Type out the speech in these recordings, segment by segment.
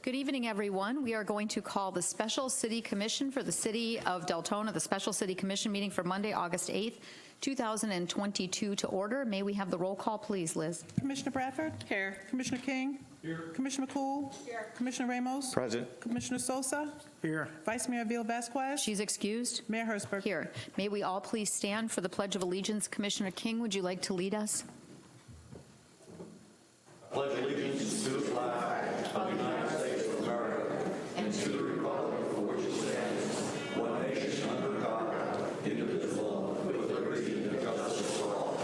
Good evening, everyone. We are going to call the Special City Commission for the City of Deltona, the Special City Commission meeting for Monday, August 8th, 2022 to order. May we have the roll call, please, Liz? Commissioner Bradford? Here. Commissioner King? Here. Commissioner McCool? Here. Commissioner Ramos? Present. Commissioner Sosa? Here. Vice Mayor Avila-Vasquez? She's excused. Mayor Hertzberg? Here. May we all please stand for the Pledge of Allegiance. Commissioner King, would you like to lead us? Pledge allegiance to the flag of the United States of America and to the republic for which it stands, one nation under God, indivisible, with liberty and justice for all.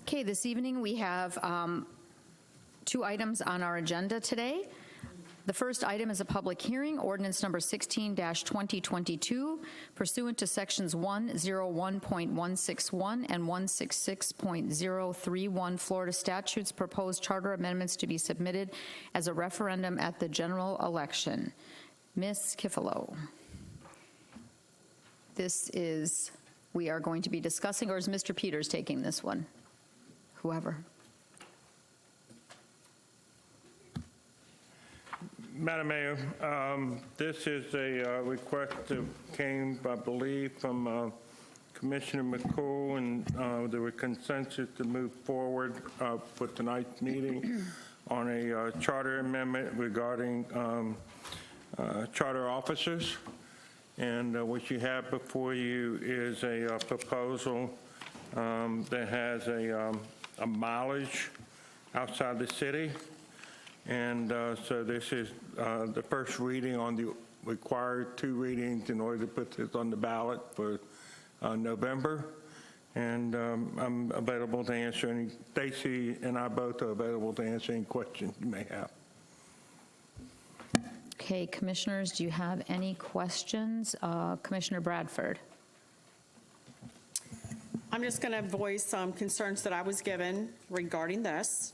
Okay, this evening we have two items on our agenda today. The first item is a public hearing, ordinance number 16-2022, pursuant to sections 101.161 and 166.031 Florida statutes, proposed charter amendments to be submitted as a referendum at the general election. Ms. Kifalo. We are going to be discussing, or is Mr. Peters taking this one? Whoever. Madam Mayor, this is a request that came, I believe, from Commissioner McCool, and there was consensus to move forward for tonight's meeting on a charter amendment regarding charter officers. And what you have before you is a proposal that has a mileage outside the city. And so this is the first reading on the required two readings in order to put this on the ballot for November. And I'm available to answer any, Stacy and I both are available to answer any questions you may have. Okay, commissioners, do you have any questions? Commissioner Bradford. I'm just going to voice some concerns that I was given regarding this.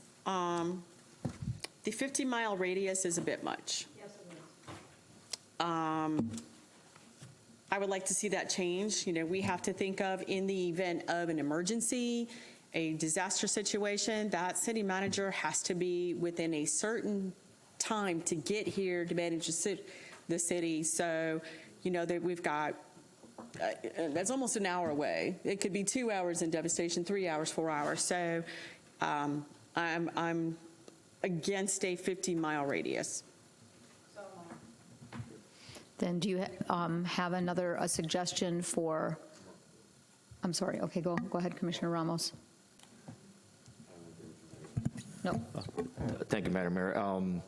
The 50-mile radius is a bit much. Yes, it is. I would like to see that change. You know, we have to think of, in the event of an emergency, a disaster situation, that city manager has to be within a certain time to get here to manage the city. So, you know, that we've got, that's almost an hour away. It could be 2 hours in devastation, 3 hours, 4 hours. So I'm against a 50-mile radius. Then do you have another suggestion for, I'm sorry, okay, go ahead, Commissioner Ramos. No. Thank you, Madam Mayor.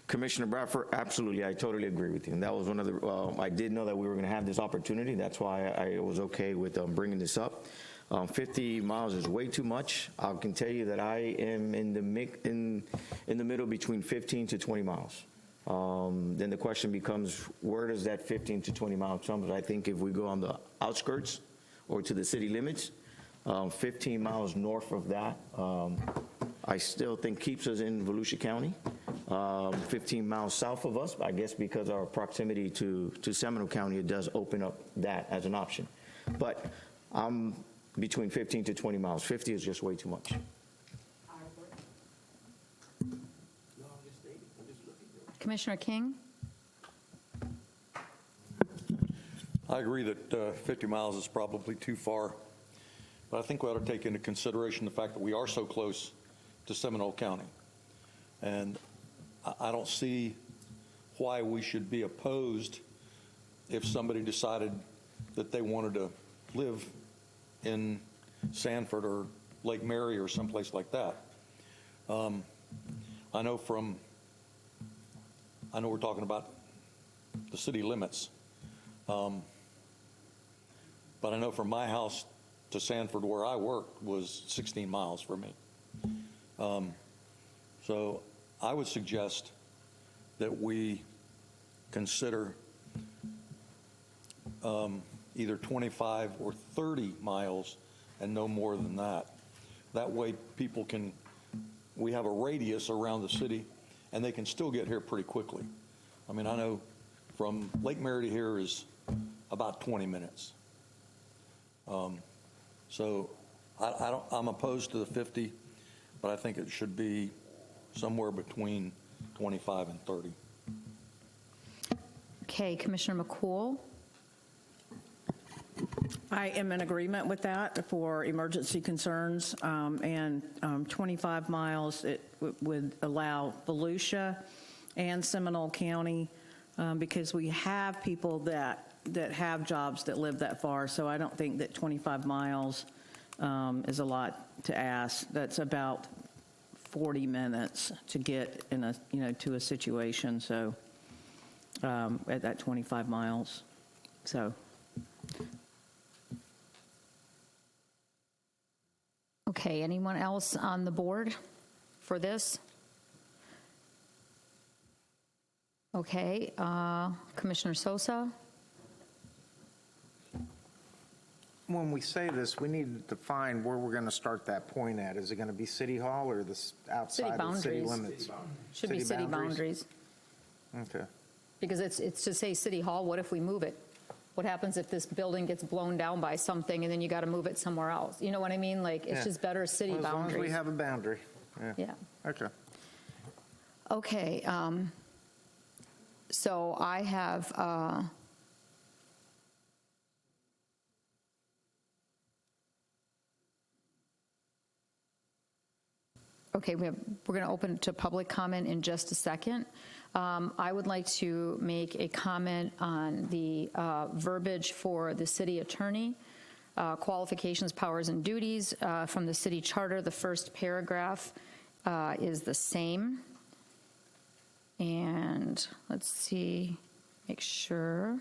Commissioner Bradford, absolutely, I totally agree with you. And that was one of the, I did know that we were going to have this opportunity. That's why I was okay with bringing this up. 50 miles is way too much. I can tell you that I am in the middle between 15 to 20 miles. Then the question becomes, where does that 15 to 20 miles come? I think if we go on the outskirts or to the city limits, 15 miles north of that, I still think keeps us in Volusia County. 15 miles south of us, I guess because our proximity to Seminole County, it does open up that as an option. But I'm between 15 to 20 miles. 50 is just way too much. Commissioner King? I agree that 50 miles is probably too far, but I think we ought to take into consideration the fact that we are so close to Seminole County. And I don't see why we should be opposed if somebody decided that they wanted to live in Sanford or Lake Mary or someplace like that. I know we're talking about the city limits, but I know from my house to Sanford where I work was 16 miles for me. So I would suggest that we consider either 25 or 30 miles and no more than that. That way we have a radius around the city and they can still get here pretty quickly. I mean, I know from Lake Mary to here is about 20 minutes. So I'm opposed to the 50, but I think it should be somewhere between 25 and 30. Okay, Commissioner McCool? I am in agreement with that for emergency concerns, and 25 miles, it would allow Volusia and Seminole County, because we have people that have jobs that live that far, so I don't think that 25 miles is a lot to ask. That's about 40 minutes to get in a, to a situation, so at that 25 miles, so. Okay, anyone else on the board for this? Okay, Commissioner Sosa? When we say this, we need to define where we're going to start that point at. Is it going to be City Hall or outside of the city boundaries. limits? Should be city boundaries. Okay. Because it's to say City Hall, what if we move it? What happens if this building gets blown down by something and then you got to move it somewhere else? You know what I mean? Like, it's Yeah. just better city Well, as long as we boundaries. have a boundary. Yeah. Okay. Okay, so I have, okay, we're going to open to public comment in just a second. I would like to make a comment on the verbiage for the city attorney, qualifications, powers, and duties from the city charter. The first paragraph is the same. And let's see, make sure.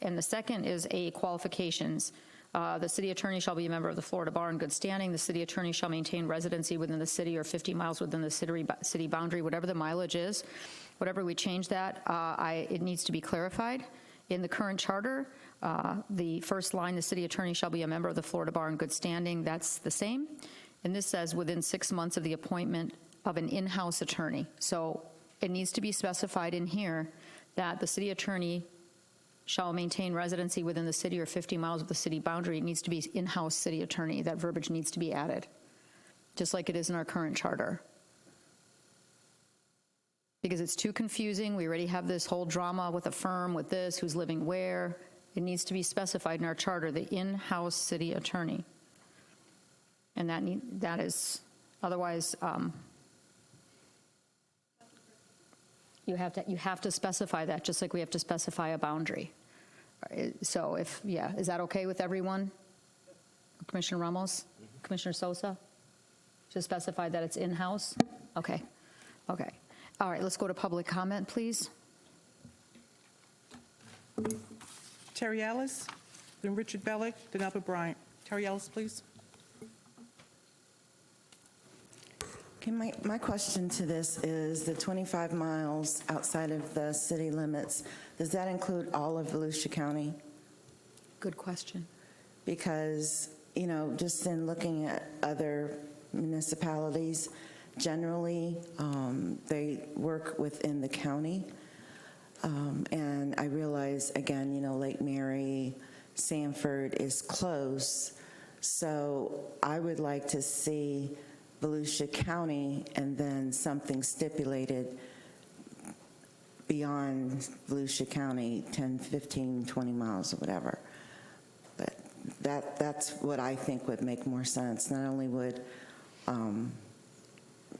And the second is A, qualifications. The city attorney shall be a member of the Florida Bar in good standing. The city attorney shall maintain residency within the city or 50 miles within the city boundary, whatever the mileage is. Whatever we change that, it needs to be clarified. In the current charter, the first line, the city attorney shall be a member of the Florida Bar in good standing, that's the same. And this says within 6 months of the appointment of an in-house attorney. So it needs to be specified in here that the city attorney shall maintain residency within the city or 50 miles of the city boundary. It needs to be in-house city attorney. That verbiage needs to be added, just like it is in our current charter. Because it's too confusing. We already have this whole drama with a firm, with this, who's living where. It needs to be specified in our charter, the in-house city attorney. And that is, otherwise, you have to specify that, just like we have to specify a boundary. So is that okay with everyone? Commissioner Ramos? Commissioner Sosa? To specify that it's in-house? Okay. Okay. All right, let's go to public comment, please. Terry Ellis, then Richard Bellick, then Albert Bryant. Terry Ellis, please. Okay, my question to this is the 25 miles outside of the city limits, does that include all of Volusia County? Good question. Because, just in looking at other municipalities, generally, they work within the county. And I realize, again, Lake Mary, Sanford is close. So I would like to see Volusia County and then something stipulated beyond Volusia County, 10, 15, 20 miles or whatever. But that's what I think would make more sense. Not only would,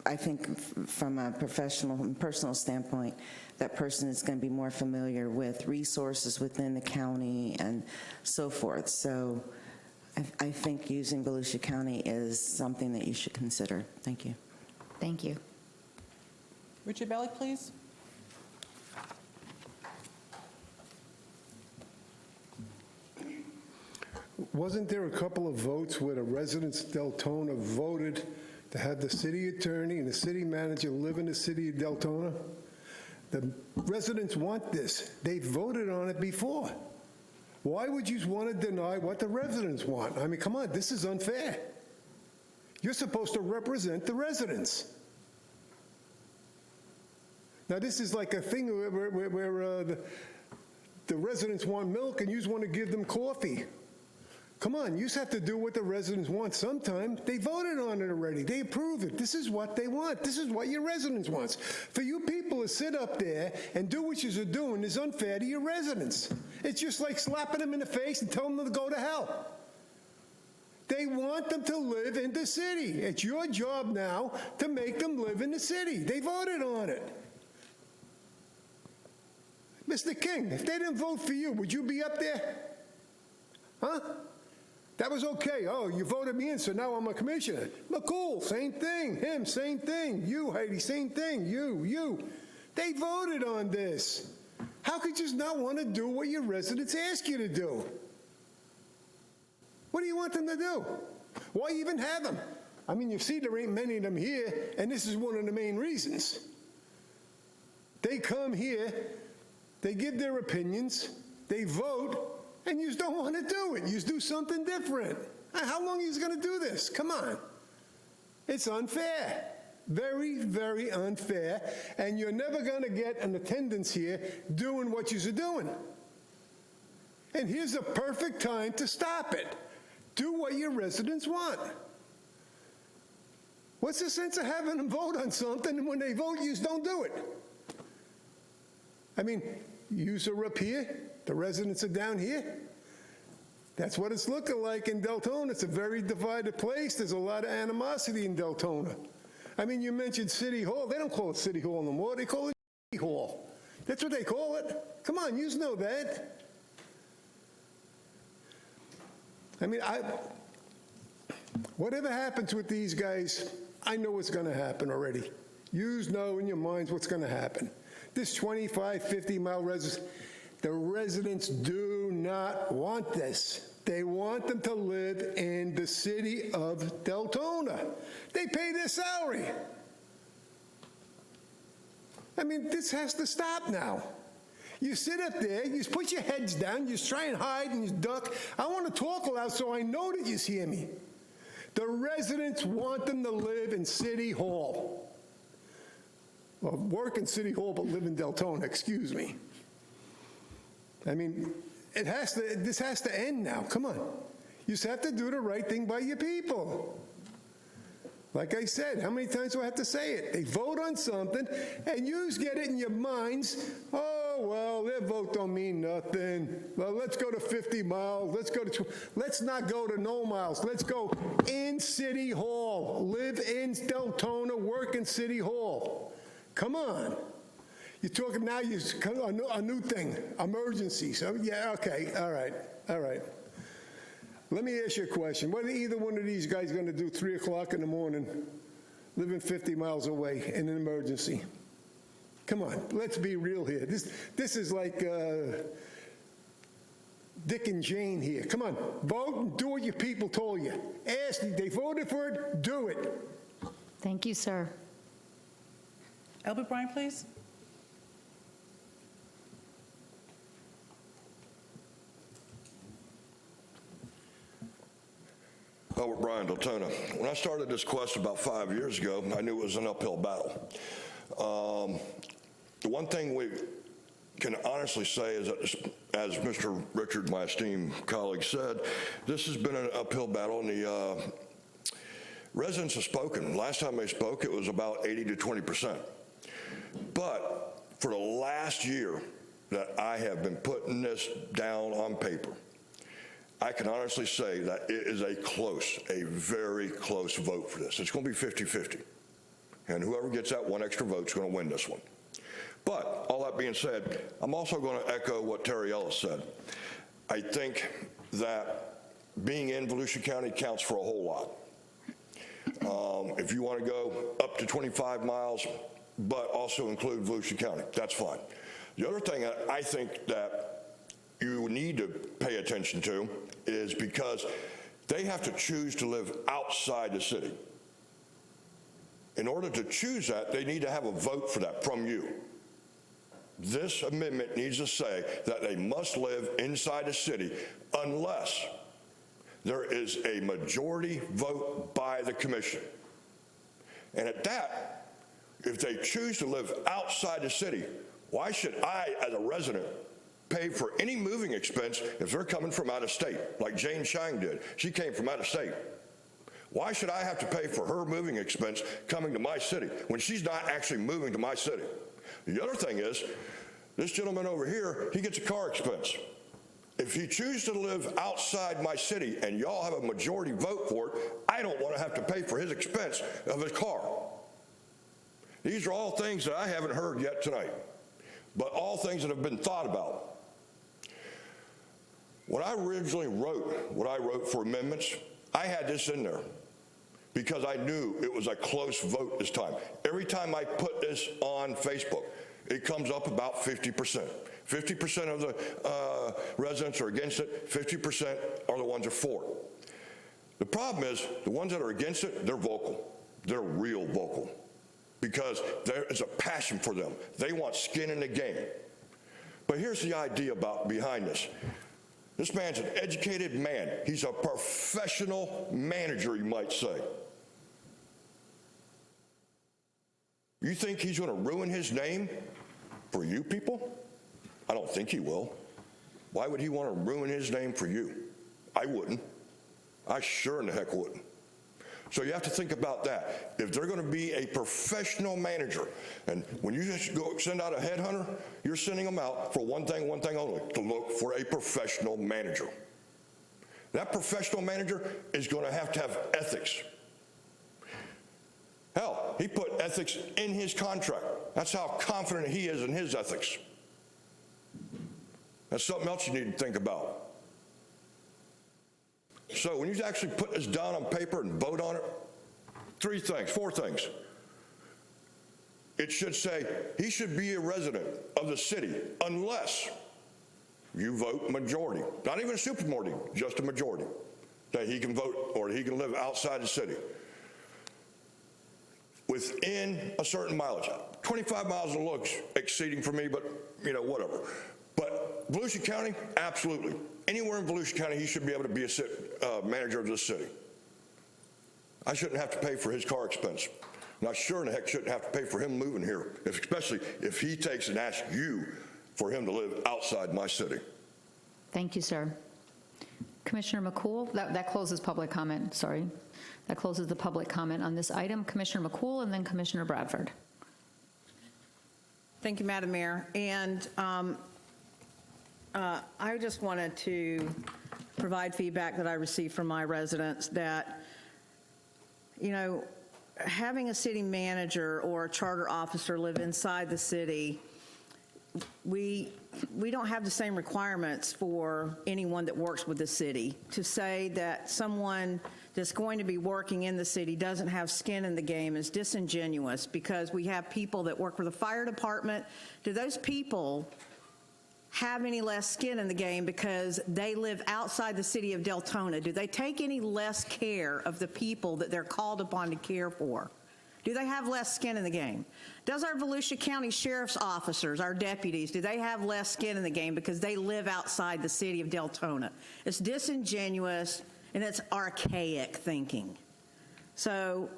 I think from a professional and personal standpoint, that person is going to be more familiar with resources within the county and so forth. So I think using Volusia County is something that you should consider. Thank you. Thank you. Richard Bellick, please. Wasn't there a couple of votes where the residents of Deltona voted to have the city attorney and the city manager live in the city of Deltona? The residents want this. They voted on it before. Why would you want to deny what the residents want? I mean, come on, this is unfair. You're supposed to represent the residents. Now, this is like a thing where the residents want milk and you just want to give them coffee. Come on, you just have to do what the residents want sometime. They voted on it already. They approved it. This is what they want. This is what your residents want. For you people to sit up there and do what you're doing is unfair to your residents. It's just like slapping them in the face and telling them to go to hell. They want them to live in the city. It's your job now to make them live in the city. They voted on it. Mr. King, if they didn't vote for you, would you be up there? Huh? That was okay. Oh, you voted me in, so now I'm a commissioner. McCool, same thing. Him, same thing. You, Heidi, same thing. You. They voted on this. How could you not want to do what your residents ask you to do? What do you want them to do? Why even have them? I mean, you see there ain't many of them here, and this is one of the main reasons. They come here, they give their opinions, they vote, and you just don't want to do it. You just do something different. How long are you going to do this? Come on. It's unfair. Very, very unfair. And you're never going to get an attendance here doing what you're doing. And here's a perfect time to stop it. Do what your residents want. What's the sense of having them vote on something and when they vote, you just don't do it? I mean, yous are up here. The residents are down here. That's what it's looking like in Deltona. It's a very divided place. There's a lot of animosity in Deltona. I mean, you mentioned City Hall. They don't call it City Hall no more. They call it City Hall. That's what they call it. Come on, yous know that. I mean, whatever happens with these guys, I know what's going to happen already. Yous know in your minds what's going to happen. This 25, 50-mile residence, the residents do not want this. They want them to live in the city of Deltona. They pay their salary. I mean, this has to stop now. You sit up there, you just put your heads down, you just try and hide and you duck. I want to talk loud so I know that you hear me. The residents want them to live in City Hall. Well, work in City Hall, but live in Deltona, excuse me. I mean, this has to end now. Come on. You just have to do the right thing by your people. Like I said, how many times do I have to say it? They vote on something, and you just get it in your minds. Oh, well, their vote don't mean nothing. Well, let's go to 50 miles. Let's not go to no miles. Let's go in City Hall. Live in Deltona, work in City Hall. Come on. You're talking now, a new thing, emergency. So, yeah, okay, all right. Let me ask you a question. What are either one of these guys going to do 3 o'clock in the morning, living 50 miles away in an emergency? Come on, let's be real here. This is like Dick and Jane here. Come on, vote and do what your people told you. Ask, they voted for it, do it. Thank you, sir. Albert Bryan, please. Albert Bryan, Deltona. When I started this quest about 5 years ago, I knew it was an uphill battle. The one thing we can honestly say is that, as Mr. Richard, my esteemed colleague, said, this has been an uphill battle, and the residents have spoken. Last time they spoke, it was about 80 to 20%. But for the last year that I have been putting this down on paper, I can honestly say that it is a very close vote for this. It's going to be 50-50. And whoever gets that one extra vote is going to win this one. But all that being said, I'm also going to echo what Terry Ellis said. I think that being in Volusia County counts for a whole lot. If you want to go up to 25 miles, but also include Volusia County, that's fine. The other thing I think that you need to pay attention to is because they have to choose to live outside the city. In order to choose that, they need to have a vote for that from you. This amendment needs to say that they must live inside the city unless there is a majority vote by the commission. And at that, if they choose to live outside the city, why should I, as a resident, pay for any moving expense if they're coming from out of state, like Jane Shine did. She came from out of state. Why should I have to pay for her moving expense coming to my city when she's not actually moving to my city? The other thing is, this gentleman over here, he gets a car expense. If he chooses to live outside my city and y'all have a majority vote for it, I don't want to have to pay for his expense of his car. These are all things that I haven't heard yet tonight, but all things that have been thought about. When I originally wrote what I wrote for amendments, I had this in there because I knew it was a close vote this time. Every time I put this on Facebook, it comes up about 50%. 50% of the residents are against it, 50% are the ones that are for it. The problem is, the ones that are against it, they're vocal. They're real vocal because there is a passion for them. They want skin in the game. But here's the idea behind this. This man's an educated man. He's a professional manager, you might say. You think he's going to ruin his name for you people? I don't think he will. Why would he want to ruin his name for you? I wouldn't. I sure in the heck wouldn't. So you have to think about that. If they're going to be a professional manager, and when you just go send out a headhunter, you're sending them out for one thing only, to look for a professional manager. That professional manager is going to have ethics. Hell, he put ethics in his contract. That's how confident he is in his ethics. That's something else you need to think about. So when you actually put this down on paper and vote on it, four things. It should say he should be a resident of the city unless you vote majority. Not even a supermajority, just a majority. That he can vote or he can live outside the city. Within a certain mileage. 25 miles looks exceeding for me, but whatever. But Volusia County, absolutely. Anywhere in Volusia County, he should be able to be a manager of this city. I shouldn't have to pay for his car expense. And I sure in the heck shouldn't have to pay for him moving here, especially if he takes and asks you for him to live outside my city. Thank you, sir. Commissioner McCool, that closes public comment, sorry. That closes the public comment on this item. Commissioner McCool and then Commissioner Bradford. Thank you, Madam Mayor. And I just wanted to provide feedback that I received from my residents that, having a city manager or a charter officer live inside the city, we don't have the same requirements for anyone that works with the city. To say that someone that's going to be working in the city doesn't have skin in the game is disingenuous, because we have people that work for the fire department. Do those people have any less skin in the game because they live outside the city of Deltona? Do they take any less care of the people that they're called upon to care for? Do they have less skin in the game? Does our Volusia County Sheriff's officers, our deputies, do they have less skin in the game because they live outside the city of Deltona? It's disingenuous and it's archaic thinking. So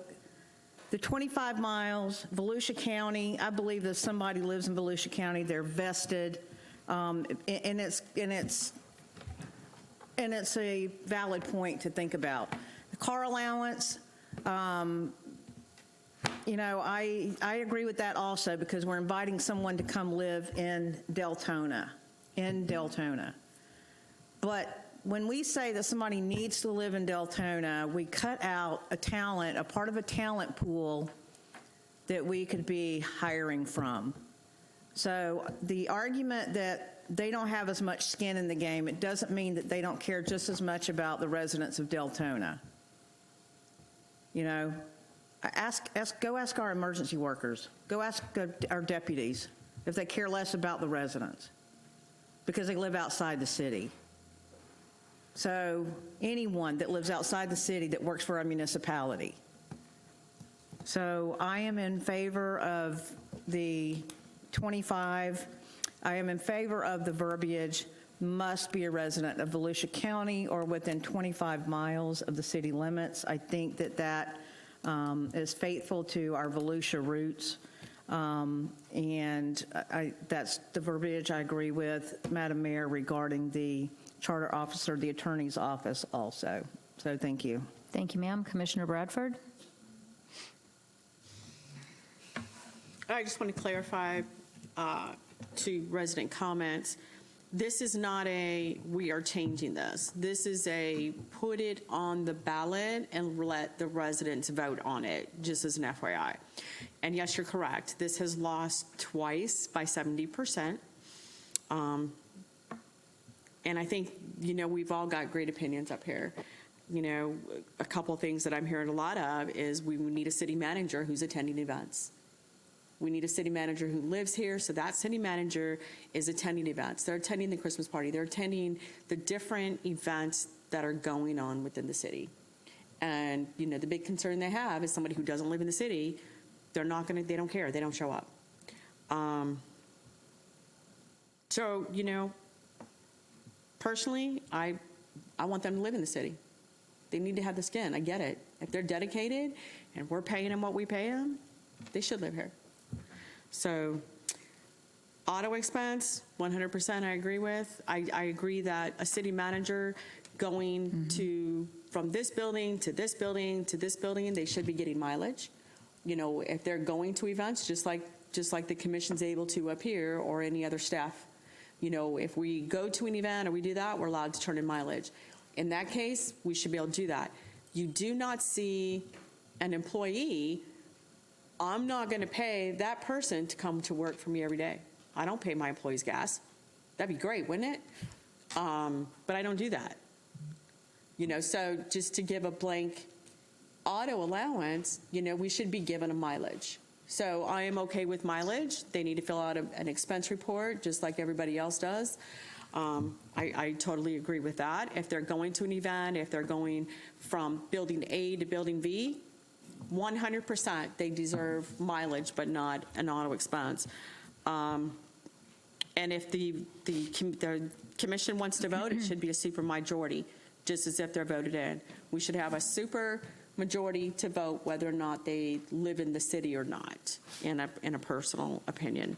the 25 miles, Volusia County, I believe that somebody lives in Volusia County, they're vested. And it's a valid point to think about. The car allowance, I agree with that also, because we're inviting someone to come live in Deltona. But when we say that somebody needs to live in Deltona, we cut out a part of a talent pool that we could be hiring from. So the argument that they don't have as much skin in the game, it doesn't mean that they don't care just as much about the residents of Deltona. Go ask our emergency workers. Go ask our deputies if they care less about the residents because they live outside the city. So anyone that lives outside the city that works for a municipality. So I am in favor of the 25. I am in favor of the verbiage, must be a resident of Volusia County or within 25 miles of the city limits. I think that is faithful to our Volusia roots. And that's the verbiage I agree with, Madam Mayor, regarding the charter officer, the attorney's office also. So thank you. Thank you, ma'am. Commissioner Bradford? I just want to clarify to resident comments, this is not a, we are changing this. This is a, put it on the ballot and let the residents vote on it, just as an FYI. And yes, you're correct. This has lost twice by 70%. And I think, we've all got great opinions up here. A couple things that I'm hearing a lot of is we need a city manager who's attending events. We need a city manager who lives here, so that city manager is attending events. They're attending the Christmas party. They're attending the different events that are going on within the city. And, the big concern they have is somebody who doesn't live in the city, they don't care, they don't show up. So, personally, I want them to live in the city. They need to have the skin, I get it. If they're dedicated and we're paying them what we pay them, they should live here. So auto expense, 100% I agree with. I agree that a city manager going to, from this building to this building to this building, they should be getting mileage. If they're going to events, just like the commission's able to up here or any other staff. If we go to an event or we do that, we're allowed to turn in mileage. In that case, we should be able to do that. You do not see an employee, I'm not going to pay that person to come to work for me every day. I don't pay my employees gas. That'd be great, wouldn't it? But I don't do that. So just to give a blank auto allowance, we should be given a mileage. So I am okay with mileage. They need to fill out an expense report just like everybody else does. I totally agree with that. If they're going to an event, if they're going from building A to building V, 100% they deserve mileage, but not an auto expense. And if the commission wants to vote, it should be a super majority, just as if they're voted in. We should have a super majority to vote whether or not they live in the city or not, in a personal opinion.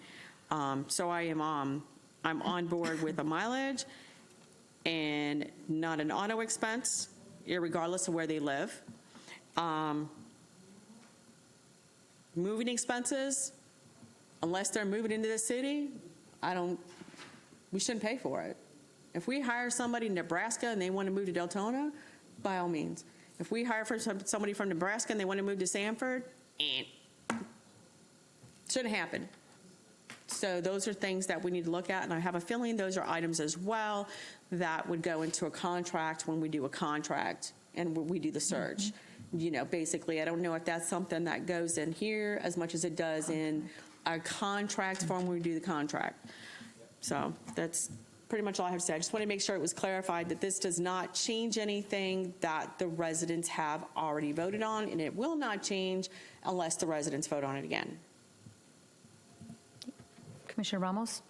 So I'm on board with a mileage and not an auto expense, irregardless of where they live. Moving expenses, unless they're moving into the city, we shouldn't pay for it. If we hire somebody in Nebraska and they want to move to Deltona, by all means. If we hire somebody from Nebraska and they want to move to Sanford, shouldn't happen. So those are things that we need to look at, and I have a feeling those are items as well that would go into a contract when we do a contract and we do the search. Basically, I don't know if that's something that goes in here as much as it does in our contract form when we do the contract. So that's pretty much all I have to say. I just want to make sure it was clarified that this does not change anything that the residents have already voted on, and it will not change unless the residents vote on it again. Commissioner Ramos?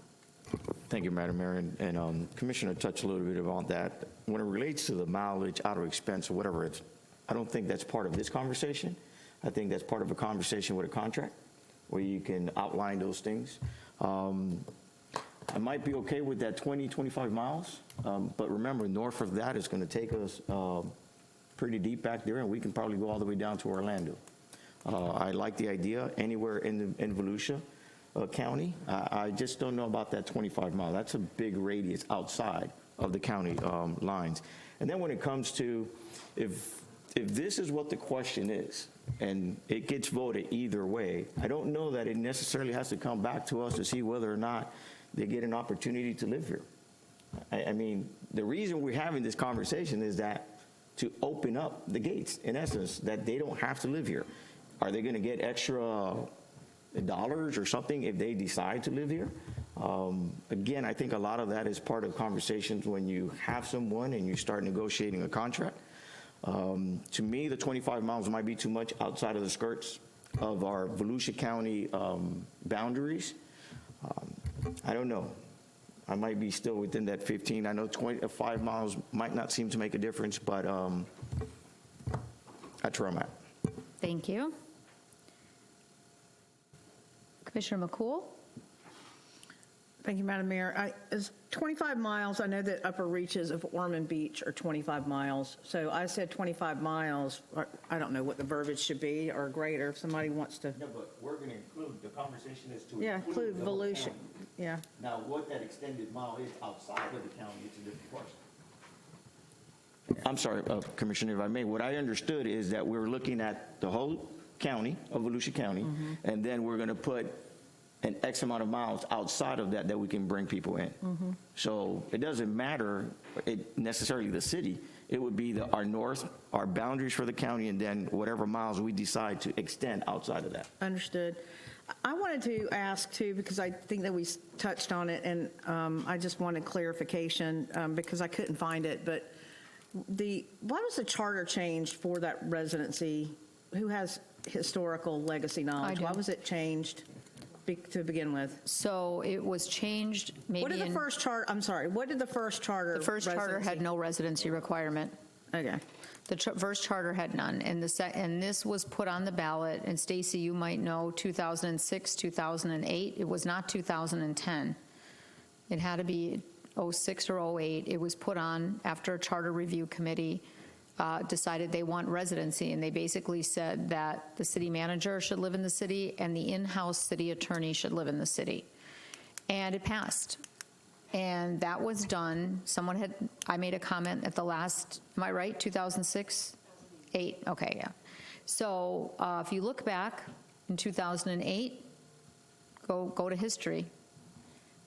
Thank you, Madam Mayor. And Commissioner touched a little bit about that. When it relates to the mileage, auto expense, or whatever, I don't think that's part of this conversation. I think that's part of a conversation with a contract where you can outline those things. I might be okay with that 20, 25 miles, but remember, north of that is going to take us pretty deep back there, and we can probably go all the way down to Orlando. I like the idea anywhere in Volusia County. I just don't know about that 25 mile. That's a big radius outside of the county lines. And then when it comes to if this is what the question is, and it gets voted either way, I don't know that it necessarily has to come back to us to see whether or not they get an opportunity to live here. I mean, the reason we're having this conversation is that to open up the gates, in essence, that they don't have to live here. Are they going to get extra dollars or something if they decide to live here? Again, I think a lot of that is part of conversations when you have someone and you start negotiating a contract. To me, the 25 miles might be too much outside of the skirts of our Volusia County boundaries. I don't know. I might be still within that 15. I know 25 miles might not seem to make a difference, but that's where I'm at. Thank you. Commissioner McCool? Thank you, Madam Mayor. Is 25 miles, I know that upper reaches of Ormond Beach are 25 miles, so I said 25 miles. I don't know what the verbiage should be, or greater, if somebody wants to. No, but we're going to include, the conversation is to Yeah, include the whole Volusia. county. Yeah. Now, what that extended mile is outside of the county, it's a different question. I'm sorry, Commissioner, if I may, what I understood is that we're looking at the whole county of Volusia County, and then we're going to put an X amount of miles outside of that we can bring people in. So it doesn't matter necessarily the city. It would be our boundaries for the county, and then whatever miles we decide to extend outside of that. Understood. I wanted to ask too, because I think that we touched on it, and I just wanted clarification because I couldn't find it, but why was the charter changed for that residency? Who has historical legacy knowledge? do. Why was it changed to begin with? So it was changed maybe What did the in, first charter, I'm sorry, what did the first charter? the first charter had residency- no residency requirement. Okay. The first charter had none, and and this was put on the ballot, and Stacy, you might know, 2006, 2008. It was not 2010. It had to be 06 or 08. It was put on after a charter review committee decided they want residency, and they basically said that the city manager should live in the city and the in-house city attorney should live in the city. And it passed. And that was done. I made a comment at the last, am I right, 2006? 8, okay, yeah. So if you look back in 2008, go to history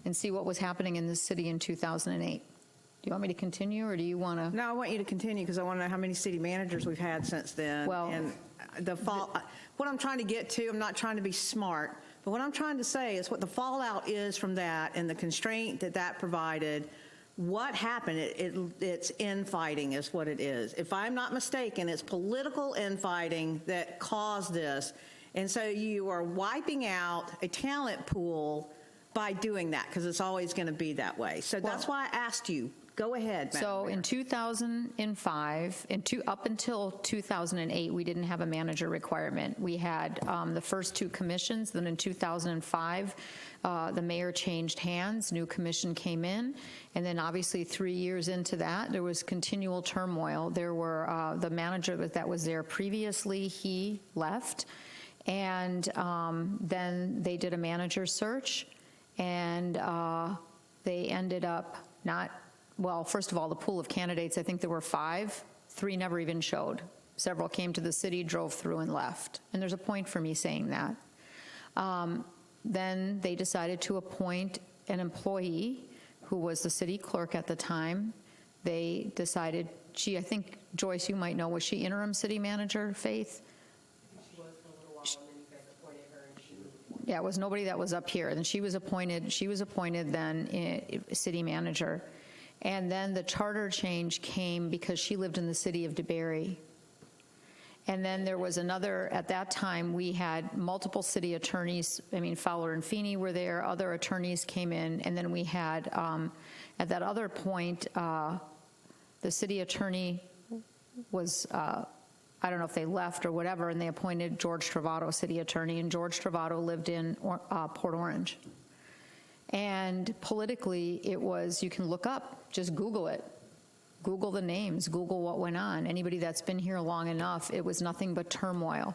and see what was happening in this city in 2008. Do you want me to continue, or do you want to? No, I want you to continue because I want to know how many city managers we've had since then. Well, And what I'm trying to get to, I'm not trying to be smart, but what I'm trying to say is what the fallout is from that and the constraint that provided. What happened? It's infighting is what it is. If I'm not mistaken, it's political infighting that caused this. And so you are wiping out a talent pool by doing that, because it's always going to be that way. So that's why I asked you. Go ahead, Madam So Mayor. in 2005, up until 2008, we didn't have a manager requirement. We had the first 2 commissions. Then in 2005, the mayor changed hands, new commission came in, and then obviously 3 years into that, there was continual turmoil. There were the manager that was there previously, he left, and then they did a manager search, and they ended up not. Well, first of all, the pool of candidates, I think there were 5. 3 never even showed. Several came to the city, drove through, and left. And there's a point for me saying that. Then they decided to appoint an employee who was the city clerk at the time. They decided, I think, Joyce, you might know, was she interim city manager, Faith? She was for a little while, and then you guys appointed her, and she was appointed. Yeah, it was nobody that was up here. And she was appointed then city manager. And then the charter change came because she lived in the city of DeBerry. And then there was another, at that time, we had multiple city attorneys. I mean, Fowler and Feeney were there, other attorneys came in, and then we had, at that other point, the city attorney was, I don't know if they left or whatever, and they appointed George Travato city attorney, and George Travato lived in Port Orange. And politically, it was, you can look up, just Google it. Google the names, Google what went on. Anybody that's been here long enough, it was nothing but turmoil.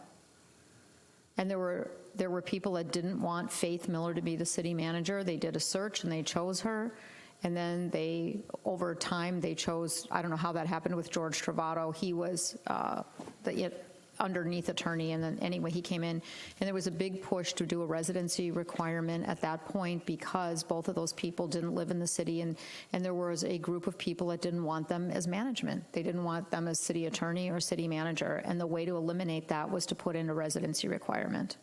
And there were people that didn't want Faith Miller to be the city manager. They did a search and they chose her. And then over time, they chose, I don't know how that happened with George Travato. He was the underneath attorney, and then anyway, he came in, and there was a big push to do a residency requirement at that point because both of those people didn't live in the city, and there was a group of people that didn't want them as management. They didn't want them as city attorney or city manager, and the way to eliminate that was to put in a residency requirement.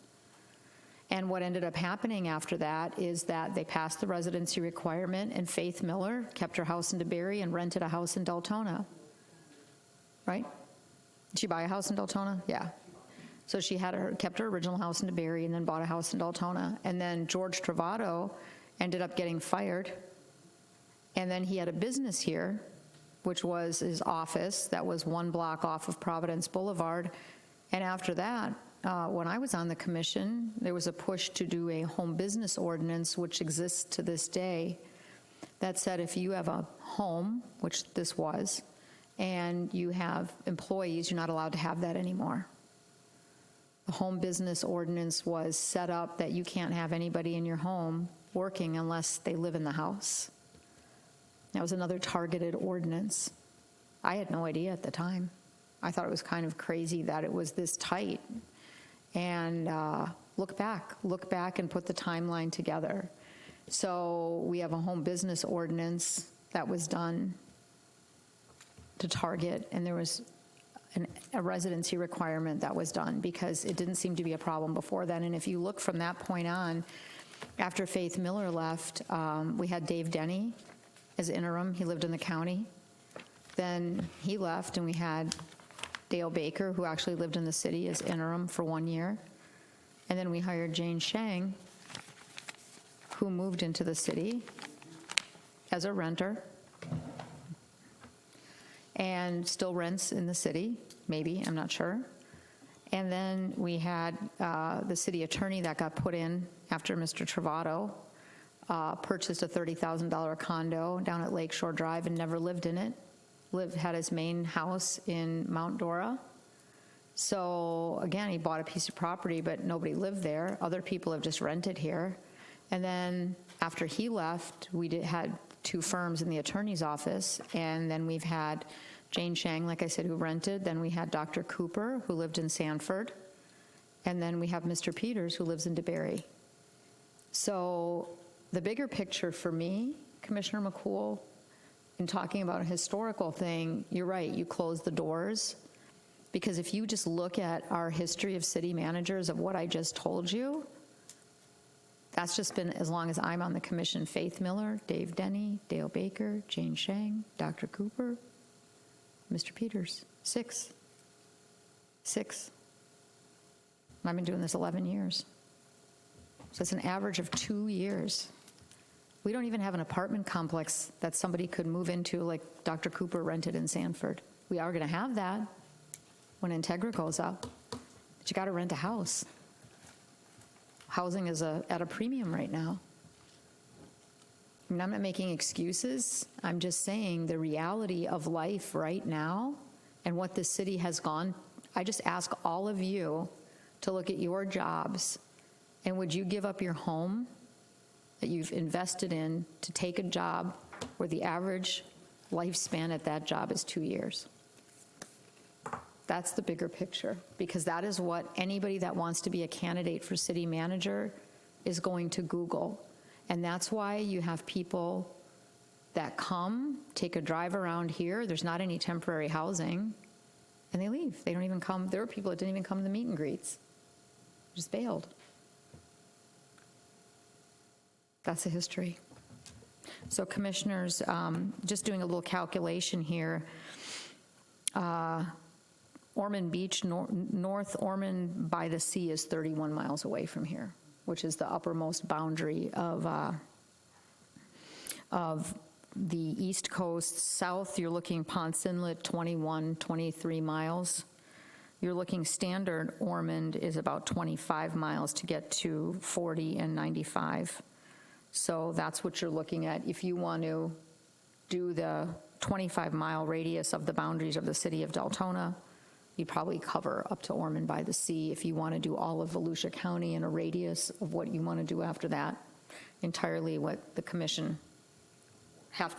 And what ended up happening after that is that they passed the residency requirement, and Faith Miller kept her house in DeBerry and rented a house in Deltona, right? Did she buy a house in Deltona? Yeah. So she kept her original house in DeBerry and then bought a house in Deltona. And then George Travato ended up getting fired. And then he had a business here, which was his office that was 1 block off of Providence Boulevard. And after that, when I was on the commission, there was a push to do a home business ordinance, which exists to this day, that said if you have a home, which this was, and you have employees, you're not allowed to have that anymore. The home business ordinance was set up that you can't have anybody in your home working unless they live in the house. That was another targeted ordinance. I had no idea at the time. I thought it was kind of crazy that it was this tight. And look back and put the timeline together. So we have a home business ordinance that was done to target, and there was a residency requirement that was done because it didn't seem to be a problem before then. And if you look from that point on, after Faith Miller left, we had Dave Denny as interim. He lived in the county. Then he left, and we had Dale Baker, who actually lived in the city, as interim for 1 year. And then we hired Jane Shang, who moved into the city as a renter and still rents in the city, maybe, I'm not sure. And then we had the city attorney that got put in after Mr. Travato purchased a $30,000 condo down at Lakeshore Drive and never lived in it. Had his main house in Mount Dora. So again, he bought a piece of property, but nobody lived there. Other people have just rented here. And then after he left, we had 2 firms in the attorney's office, and then we've had Jane Shang, like I said, who rented. Then we had Dr. Cooper, who lived in Sanford. And then we have Mr. Peters, who lives in DeBerry. So the bigger picture for me, Commissioner McCool, in talking about a historical thing, you're right, you close the doors. Because if you just look at our history of city managers of what I just told you, that's just been as long as I'm on the commission. Faith Miller, Dave Denny, Dale Baker, Jane Shang, Dr. Cooper, Mr. Peters. 6. I've been doing this 11 years. So it's an average of 2 years. We don't even have an apartment complex that somebody could move into like Dr. Cooper rented in Sanford. We are going to have that when Integra goes up. But you got to rent a house. Housing is at a premium right now. I mean, I'm not making excuses. I'm just saying the reality of life right now and what this city has gone. I just ask all of you to look at your jobs, and would you give up your home that you've invested in to take a job where the average lifespan at that job is 2 years? That's the bigger picture, because that is what anybody that wants to be a candidate for city manager is going to Google. And that's why you have people that come, take a drive around here. There's not any temporary housing, and they leave. They don't even come. There were people that didn't even come to the meet and greets, just bailed. That's the history. So commissioners, just doing a little calculation here, Ormond Beach, North Ormond by the sea is 31 miles away from here, which is the uppermost boundary of the East Coast. South, you're looking Ponce Inlet, 21, 23 miles. You're looking standard Ormond is about 25 miles to get to 40 and 95. So that's what you're looking at. If you want to do the 25-mile radius of the boundaries of the city of Deltona, you'd probably cover up to Ormond by the sea. If you want to do all of Volusia County in a radius of what you want to do after that, entirely what the commission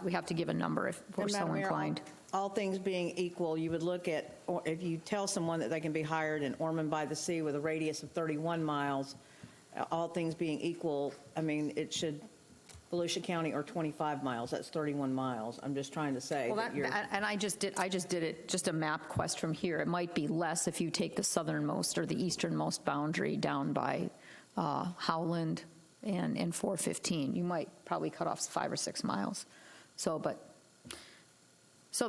we have to give a number if we're And so Madam Mayor, inclined. all things being equal, you would look at, or if you tell someone that they can be hired in Ormond by the Sea with a radius of 31 miles, all things being equal, I mean, it should, Volusia County or 25 miles, that's 31 miles. I'm just trying to say Well, that you're. and I just did it, just a map quest from here. It might be less if you take the southernmost or the easternmost boundary down by Howland and 415. You might probably cut off 5 or 6 miles. So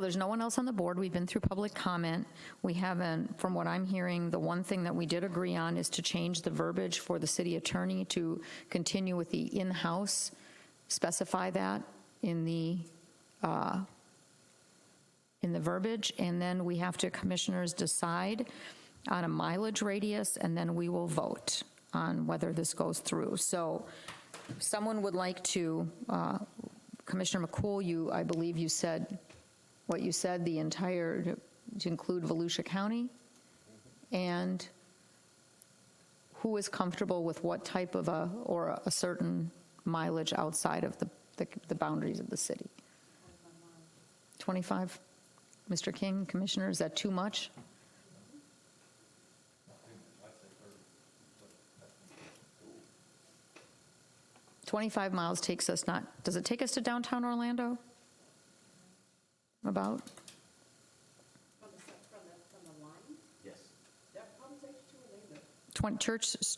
there's no one else on the board. We've been through public comment. We haven't, from what I'm hearing, the one thing that we did agree on is to change the verbiage for the city attorney to continue with the in-house, specify that in the verbiage, and then we have to, commissioners, decide on a mileage radius, and then we will vote on whether this goes through. So if someone would like to, Commissioner McCool, I believe you said what you said, the entire, to include Volusia County? And who is comfortable with what type of or a certain mileage outside of the boundaries of the city? 25? Mr. King, Commissioner, is that too much? $25 miles takes us does it take us to downtown Orlando? About? From the line? Yes. That probably takes you to Orlando.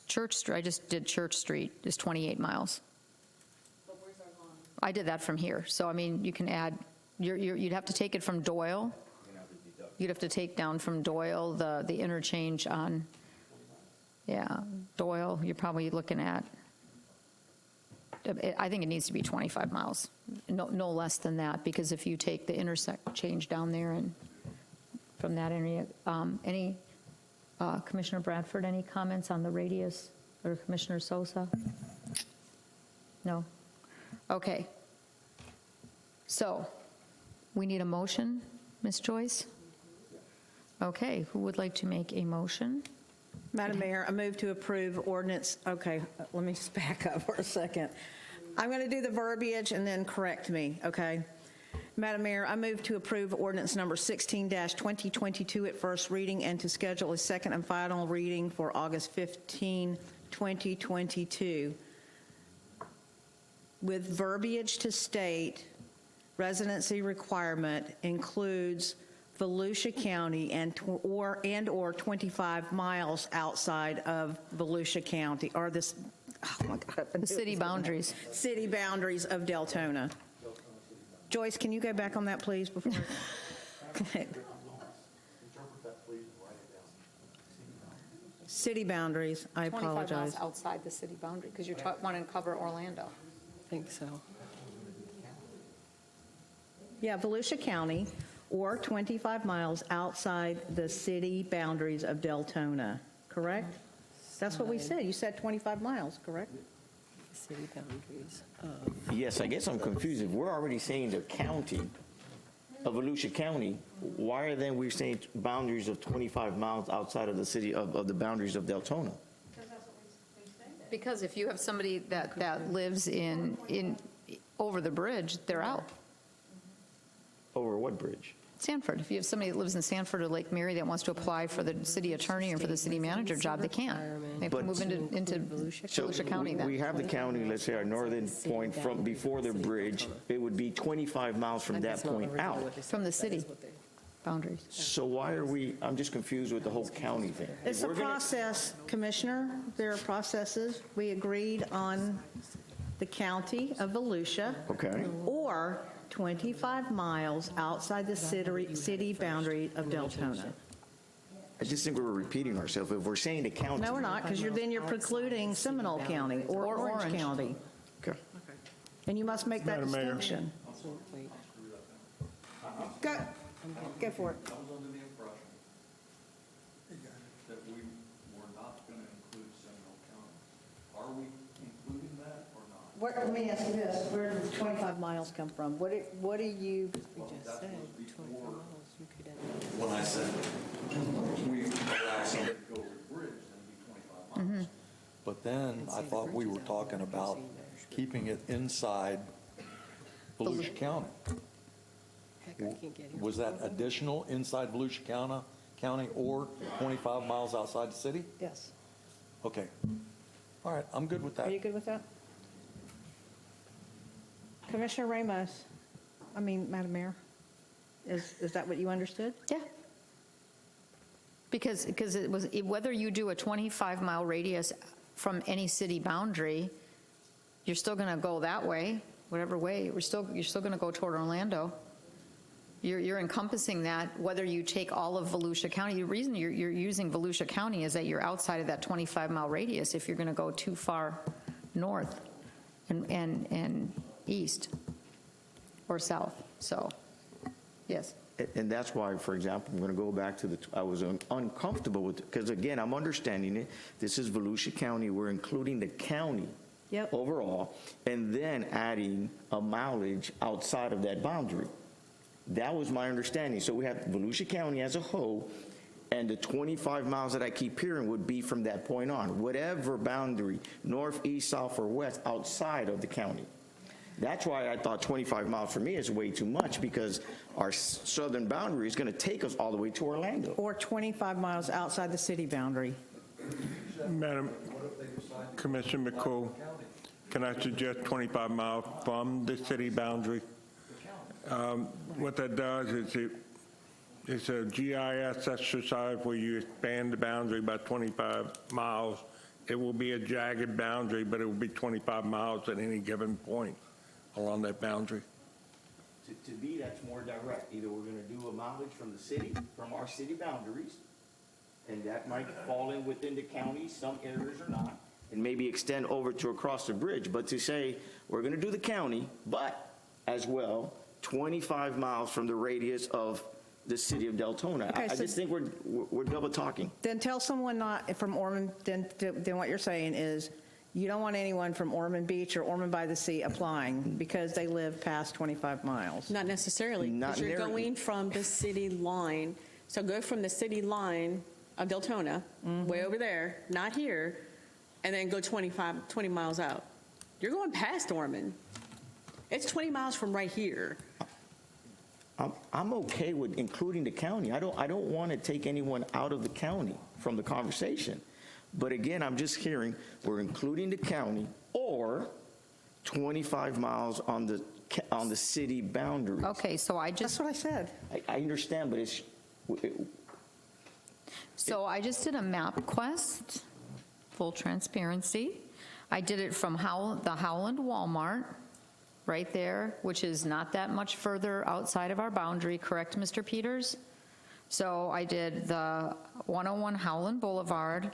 Church, I just did Church Street, is 28 miles. But where's our line? I did that from here. So, I mean, you can add, you'd have to take it from Doyle. You'd have to take down from Doyle the interchange on, Doyle, you're probably looking at, I think it needs to be 25 miles, no less than that, because if you take the interchange down there and from that area, Commissioner Bradford, any comments on the radius, or Commissioner Sosa? No? Okay. So, we need a motion, Ms. Joyce? Okay, who would like to make a motion? Madam Mayor, I move to approve ordinance, okay, let me just back up for a second. I'm going to do the verbiage and then correct me, okay? Madam Mayor, I move to approve ordinance number 16-2022 at first reading and to schedule a second and final reading for August 15, 2022, with verbiage to state residency requirement includes Volusia County and/or 25 miles outside of Volusia County, or this, oh my God. The city boundaries. City boundaries of Deltona. Joyce, can you go back on that, please, before? City boundaries, I 25 miles apologize. outside the city boundary, because you're wanting to cover Orlando. I think so. Yeah, Volusia County, or 25 miles outside the city boundaries of Deltona, correct? That's what we said. You said 25 miles, correct? City boundaries. Yes, I guess I'm confused. If we're already saying the county of Volusia County, why are then we saying boundaries of 25 miles outside of the city of the boundaries of Deltona? Because if you have somebody that lives in over the bridge, they're out. Over what bridge? Sanford, if you have somebody that lives in Sanford or Lake Mary that wants to apply for the city attorney or for the city manager job, they can't. They have to But- move into So Volusia County then. we have the county, let's say our northern point from before the bridge, it would be 25 miles from that point out. From the city boundaries. So why are we, I'm just confused with the whole county thing. It's If a we're gonna- process, Commissioner. There are processes. We agreed on the county of Volusia. Okay. Or 25 miles outside the city boundary of Deltona. I just think we're repeating ourselves. If we're saying the county. No, we're not, because then you're precluding Seminole County or Or Orange Orange. County. Okay. And you must make that Madam Mayor. distinction. Go for it. I was under the impression that we were not going to include Seminole County. Are we including that or not? Let me ask you this, where did the 25 miles come from? What do you, We just said 25 miles, you could have. When I said we allow somebody to go over the bridge, then it'd be 25 miles. But then I thought we were talking about keeping it inside Volusia County. Heck, I can't get here. Was that additional inside Volusia County or 25 miles outside the city? yes. Okay. All right, I'm good with that. Are you good with that? Commissioner Ramos, Madam Mayor, is that what you understood? Yeah. Because it was, whether you do a 25-mile radius from any city boundary, you're still going to go that way, whatever way, you're still going to go toward Orlando. You're encompassing that, whether you take all of Volusia County. The reason you're using Volusia County is that you're outside of that 25-mile radius if you're going to go too far north and east or south. So, yes. And that's why, for example, I'm going to go back to I was uncomfortable with, because again, I'm understanding it. This is Volusia County. We're including the county overall, and then adding a mileage outside of that boundary. That was my understanding. So we have Volusia County as a whole, and the 25 miles that I keep hearing would be from that point on, whatever boundary, north, east, south, or west, outside of the county. That's why I thought 25 miles for me is way too much, because our southern boundary is going to take us all the way to Orlando. Or 25 miles outside the city boundary. Madam Commissioner McCool, can I suggest 25 miles from the city boundary? What that does is it's a GIS exercise where you expand the boundary by 25 miles. It will be a jagged boundary, but it will be 25 miles at any given point along that boundary. To me, that's more direct. Either we're going to do a mileage from the city, from our city boundaries, and that might fall in within the county, some areas or not, and maybe extend over to across the bridge. But to say, we're going to do the county, but as well, 25 miles from the radius of the city of Deltona. Okay, I so- just think we're double talking. Then tell someone not from Ormond, then what you're saying is, you don't want anyone from Ormond Beach or Ormond by the Sea applying because they live past 25 miles. Not necessarily, Not because you're nearly. going from the city line. So go from the city line of Deltona, way over there, not here, and then go 20 miles out. You're going past Ormond. It's 20 miles from right here. I'm okay with including the county. I don't want to take anyone out of the county from the conversation. But again, I'm just hearing we're including the county or 25 miles on the city boundaries. Okay, so That's what I said. I understand, but So I just did a map quest, full transparency. I did it from the Howland Walmart, right there, which is not that much further outside of our boundary, correct, Mr. Peters? So I did the 101 Howland Boulevard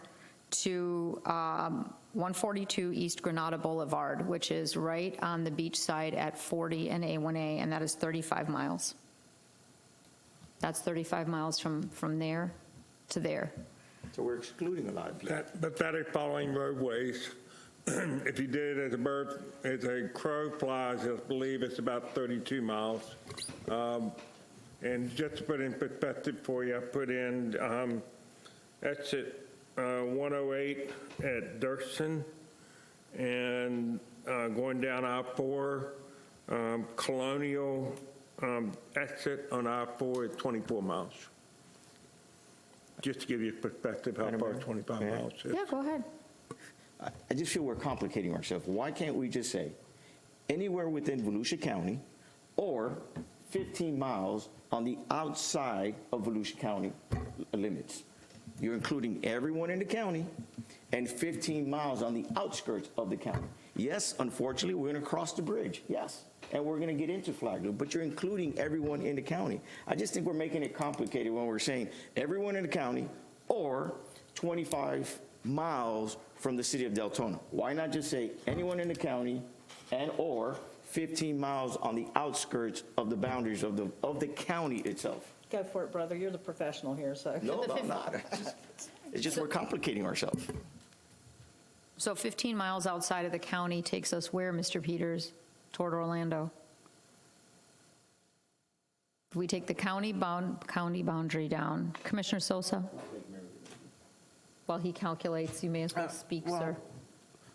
to 142 East Granada Boulevard, which is right on the beach side at 40 and A1A, and that is 35 miles. That's 35 miles from there to there. so we're excluding a lot of people. But that is following roadways. If you did it as a crow flies, I believe it's about 32 miles. And just to put in perspective for you, I put in exit 108 at Dirksen, and going down I-4, Colonial exit on I-4 is 24 miles. Just to give you a perspective how far 25 miles is. Yeah, go ahead. I just feel we're complicating ourselves. Why can't we just say anywhere within Volusia County or 15 miles on the outside of Volusia County limits? You're including everyone in the county and 15 miles on the outskirts of the county. Yes, unfortunately, we're going to cross the bridge, yes, and we're going to get into Flagler, but you're including everyone in the county. I just think we're making it complicated when we're saying everyone in the county or 25 miles from the city of Deltona. Why not just say anyone in the county and or 15 miles on the outskirts of the boundaries of the county itself? Go for it, brother. You're the professional here, so. No, I'm not. It's just we're complicating ourselves. So 15 miles outside of the county takes us where, Mr. Peters? Toward Orlando. If we take the county boundary down. Commissioner Sosa? While he calculates, you may as well speak, Well, sir.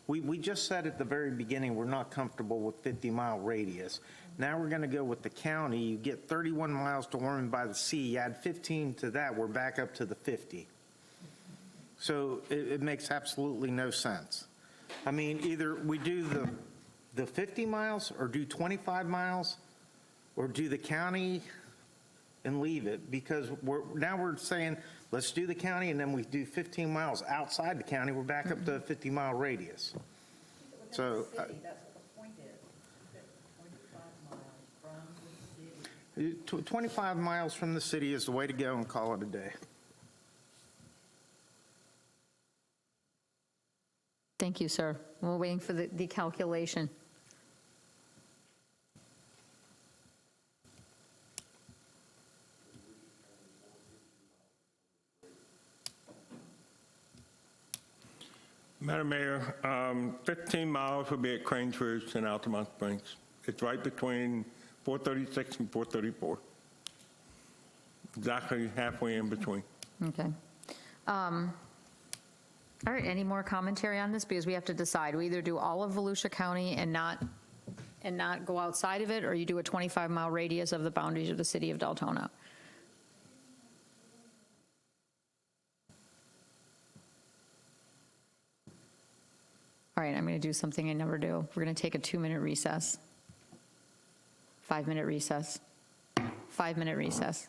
We just said at the very beginning, we're not comfortable with 50-mile radius. Now we're going to go with the county. You get 31 miles to Ormond by the Sea. You add 15 to that, we're back up to the 50. So it makes absolutely no sense. I mean, either we do the 50 miles or do 25 miles or do the county and leave it, because now we're saying, let's do the county, and then we do 15 miles outside the county, we're back up to a 50-mile radius. So, That's what the point is, 25 miles from the city. 25 miles from the city is the way to go, and call it a day. Thank you, sir. We're waiting for the calculation. Madam Mayor, 15 miles will be at Cranes Ridge and Altamont Springs. It's right between 436 and 434. Exactly halfway in between. Okay. All right, any more commentary on this? Because we have to decide. We either do all of Volusia County and not go outside of it, or you do a 25-mile radius of the boundaries of the city of Deltona. All right, I'm going to do something I never do. We're going to take a 2-minute recess. 5-minute recess. 5-minute recess.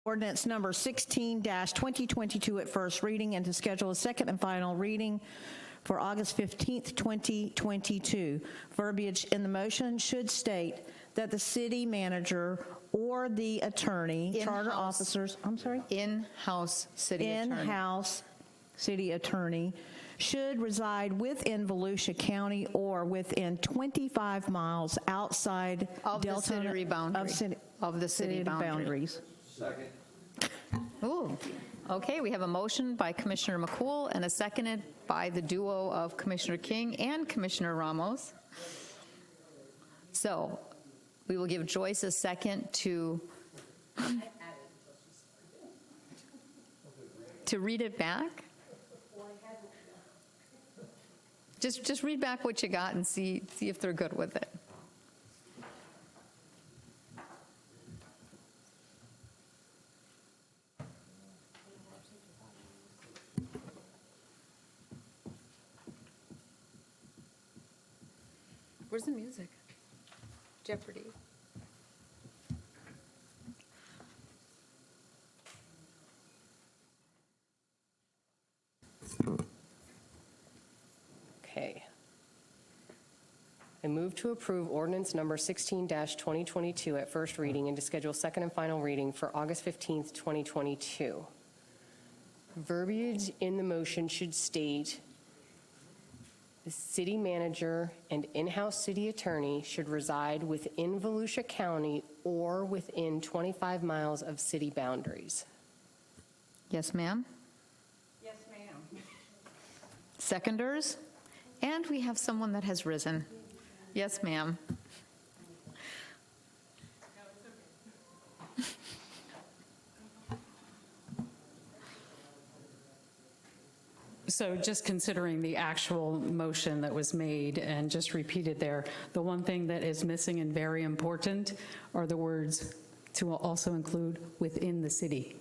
Ordinance number 16-2022 at first reading and to schedule a second and final reading for August 15th, 2022. Verbiage in the motion should state that the city manager or the attorney, charter In-house. officers, I'm sorry? In-house city attorney. In-house city attorney should reside within Volusia County or within 25 miles outside Of the Deltona- city boundary. Of the city boundary. boundaries. Ooh, okay, we have a motion by Commissioner McCool and a seconded by the duo of Commissioner King and Commissioner Ramos. So we will give Joyce a second to read it back. Just read back what you got and see if they're good with it. Where's the music? Jeopardy. Okay. I move to approve ordinance number 16-2022 at first reading and to schedule second and final reading for August 15th, 2022. Verbiage in the motion should state the city manager and in-house city attorney should reside within Volusia County or within 25 miles of city boundaries. Yes, ma'am? Yes, ma'am. Seconders? And we have someone that has risen. Yes, ma'am. So just considering the actual motion that was made and just repeated there, the one thing that is missing and very important are the words to also include within the city.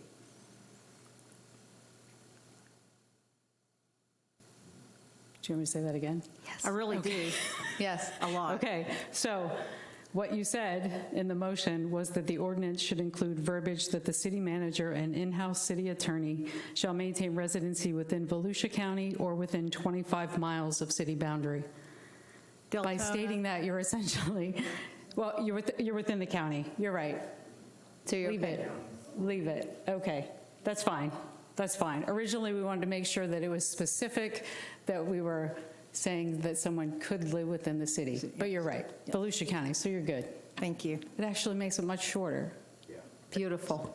Do you want me to say that again? Yes. I really do. Yes. A lot. Okay, so what you said in the motion was that the ordinance should include verbiage that the city manager and in-house city attorney shall maintain residency within Volusia County or within 25 miles of city boundary. By Deltona. stating that, you're essentially, well, you're within the county. You're right. So you're Leave okay. it. Leave it. Okay, that's fine. That's fine. Originally, we wanted to make sure that it was specific, that we were saying that someone could live within the city. But you're right, Volusia County, so you're good. Thank you. It actually makes it much shorter. Beautiful.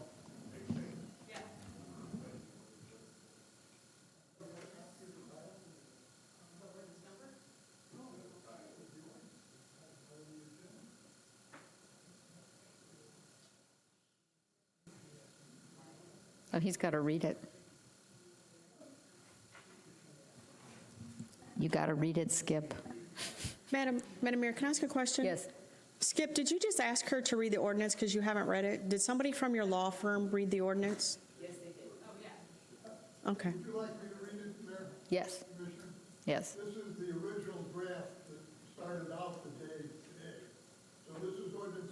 Oh, he's got to read it. You got to read it, Skip. Madam Mayor, can I ask a question? Yes. Skip, did you just ask her to read the ordinance because you haven't read it? Did somebody from your law firm read the ordinance? Yes, they did. Oh, yeah. Okay. Would you like me to read it, Mayor? Yes. Commissioner? Yes. This is the original draft that started out the day today. So this is ordinance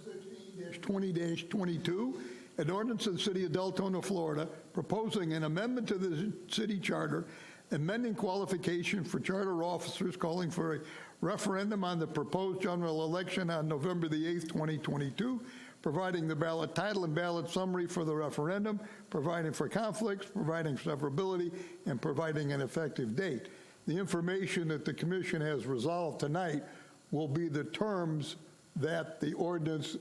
16-20-22, an ordinance of the city of Deltona, Florida, proposing an amendment to the city charter, amending qualification for charter officers, calling for a referendum on the proposed general election on November the 8th, 2022, providing the ballot title and ballot summary for the referendum, providing for conflicts, providing severability, and providing an effective date. The information that the commission has resolved tonight will be the terms that the ordinance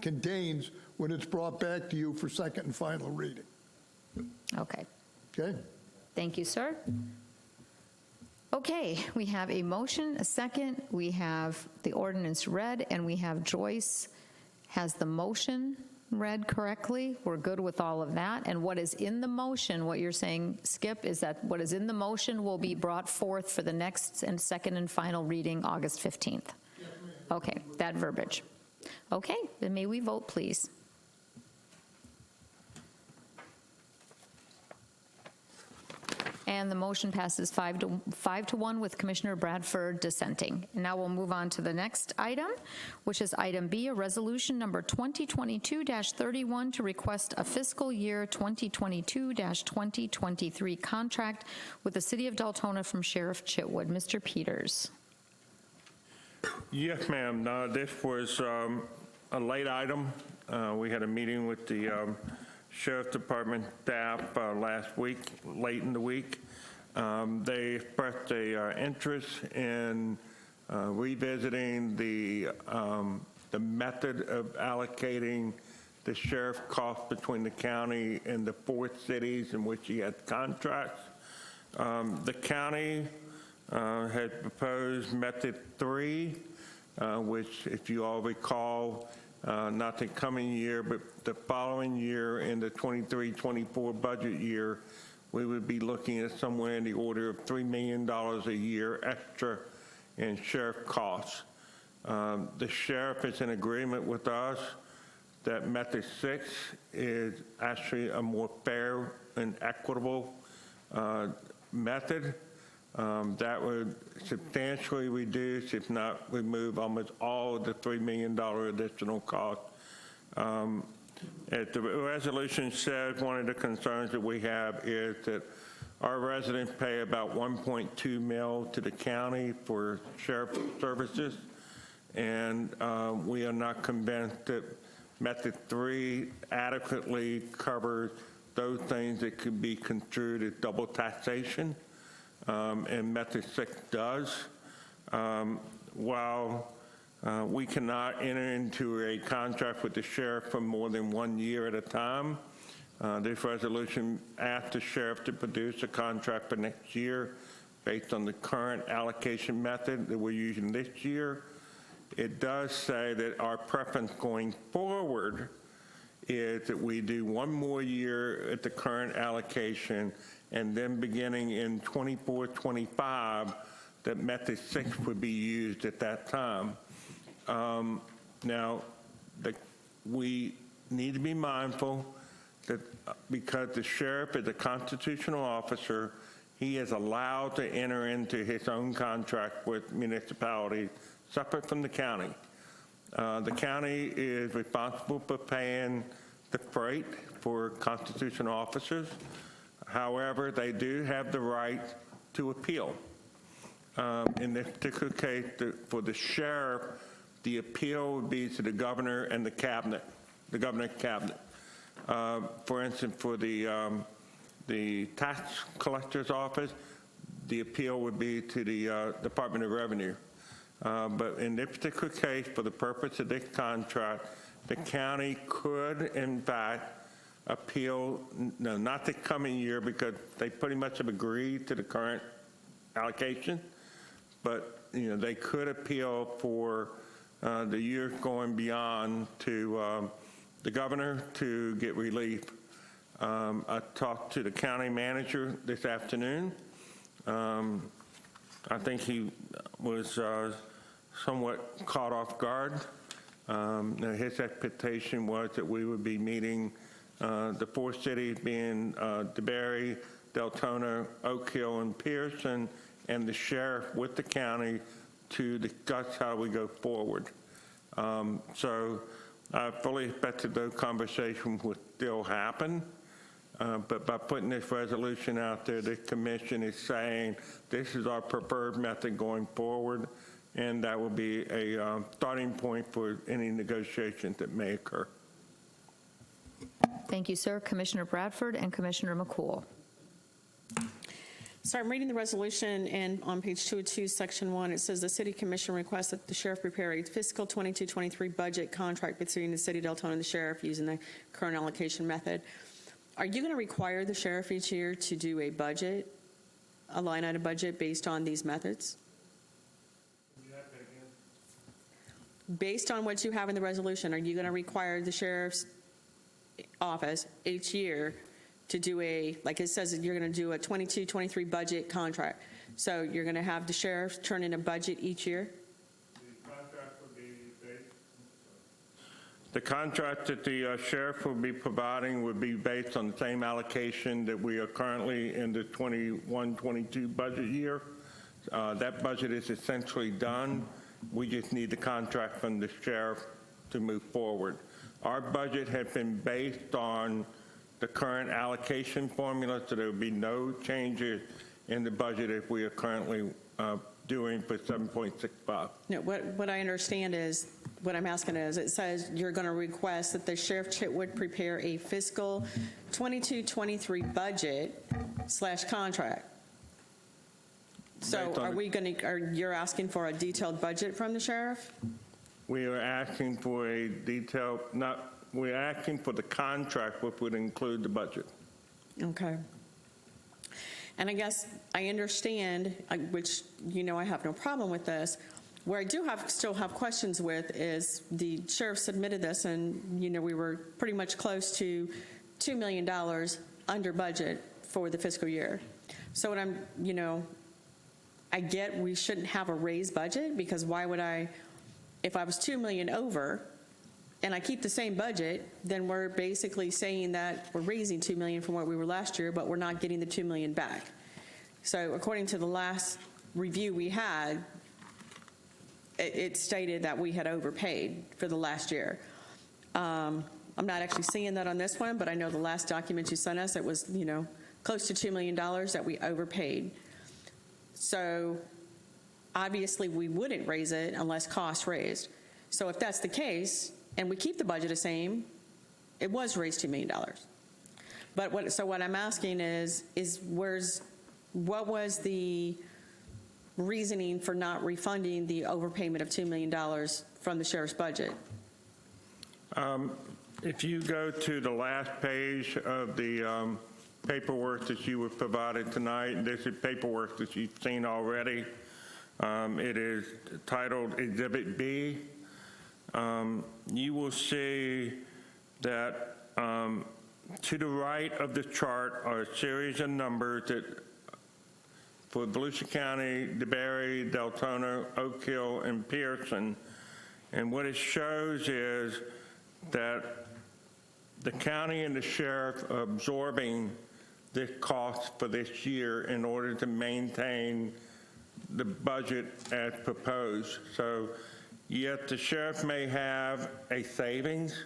contains when it's brought back to you for second and final reading. Okay. Okay? Thank you, sir. Okay, we have a motion, a second, we have the ordinance read, and we have Joyce has the motion read correctly. We're good with all of that. And what is in the motion, what you're saying, Skip, is that what is in the motion will be brought forth for the next and second and final reading, August 15th. Okay, that verbiage. Okay, then may we vote, please? And the motion passes 5-1 with Commissioner Bradford dissenting. And now we'll move on to the next item, which is item B, a resolution number 2022-31 to request a fiscal year 2022-2023 contract with the City of Deltona from Sheriff Chitwood. Mr. Peters. Yes, ma'am. This was a late item. We had a meeting with the Sheriff's Department staff last week, late in the week. They expressed a interest in revisiting the method of allocating the sheriff cost between the county and the 4 cities in which he has contracts. The county had proposed method 3, which, if you all recall, not the coming year, but the following year in the 23-24 budget year, we would be looking at somewhere in the order of $3 million a year extra in sheriff costs. The sheriff is in agreement with us that method 6 is actually a more fair and equitable method. That would substantially reduce, if not remove, almost all of the $3 million additional cost. As the resolution says, one of the concerns that we have is that our residents pay about $1.2 million to the county for sheriff services, and we are not convinced that method 3 adequately covers those things that could be construed as double taxation. And method 6 does. While we cannot enter into a contract with the sheriff for more than 1 year at a time, this resolution asks the sheriff to produce a contract for next year based on the current allocation method that we're using this year. It does say that our preference going forward is that we do 1 more year at the current allocation, and then beginning in 24-25, that method 6 would be used at that time. Now, we need to be mindful that because the sheriff is a constitutional officer, he is allowed to enter into his own contract with municipalities separate from the county. The county is responsible for paying the freight for constitutional officers. However, they do have the right to appeal. In this particular case, for the sheriff, the appeal would be to the governor and the cabinet, the governor's cabinet. For instance, for the tax collector's office, the appeal would be to the Department of Revenue. But in this particular case, for the purpose of this contract, the county could, in fact, appeal, no, not the coming year, because they pretty much have agreed to the current allocation, but they could appeal for the years going beyond to the governor to get relief. I talked to the county manager this afternoon. I think he was somewhat caught off guard. His expectation was that we would be meeting the 4 cities being DeBerry, Deltona, Oak Hill, and Pearson, and the sheriff with the county to discuss how we go forward. So I fully expected those conversations would still happen, but by putting this resolution out there, the commission is saying this is our preferred method going forward, and that will be a starting point for any negotiations that may occur. Thank you, sir. Commissioner Bradford and Commissioner McCool. So I'm reading the resolution, and on page 202, section 1, it says the city commission requests that the sheriff prepare a fiscal 22-23 budget contract between the city of Deltona and the sheriff using the current allocation method. Are you going to require the sheriff each year to do a budget, a line item budget based on these methods? Based on what you have in the resolution, are you going to require the sheriff's office each year to do a, like it says, you're going to do a 22-23 budget contract? So you're going to have the sheriff turn in a budget each year? The contract would be based, The contract that the sheriff will be providing would be based on the same allocation that we are currently in the 21-22 budget year. That budget is essentially done. We just need the contract from the sheriff to move forward. Our budget has been based on the current allocation formula, so there will be no changes in the budget if we are currently doing for 7.65. No, what I understand is, what I'm asking is, it says you're going to request that the sheriff would prepare a fiscal 22-23 budget / contract. So you're asking for a detailed budget from the sheriff? We are asking for a detailed, we're asking for the contract, which would include the budget. Okay. And I guess I understand, which, I have no problem with this. Where I do still have questions with is the sheriff submitted this, and, we were pretty much close to $2 million under budget for the fiscal year. So what I get we shouldn't have a raised budget, because why would if I was $2 million over and I keep the same budget, then we're basically saying that we're raising $2 million from what we were last year, but we're not getting the $2 million back. So according to the last review we had, it stated that we had overpaid for the last year. I'm not actually seeing that on this one, but I know the last document you sent us, it was, close to $2 million that we overpaid. So obviously we wouldn't raise it unless costs raised. So if that's the case, and we keep the budget the same, it was raised $2 million. But what I'm asking is what was the reasoning for not refunding the overpayment of $2 million from the sheriff's budget? If you go to the last page of the paperwork that you were provided tonight, this is paperwork that you've seen already. It is titled Exhibit B. You will see that to the right of the chart are a series of numbers that for Volusia County, DeBary, Deltona, Oak Hill, and Pearson. And what it shows is that the county and the sheriff are absorbing the cost for this year in order to maintain the budget as proposed. So yet the sheriff may have a savings,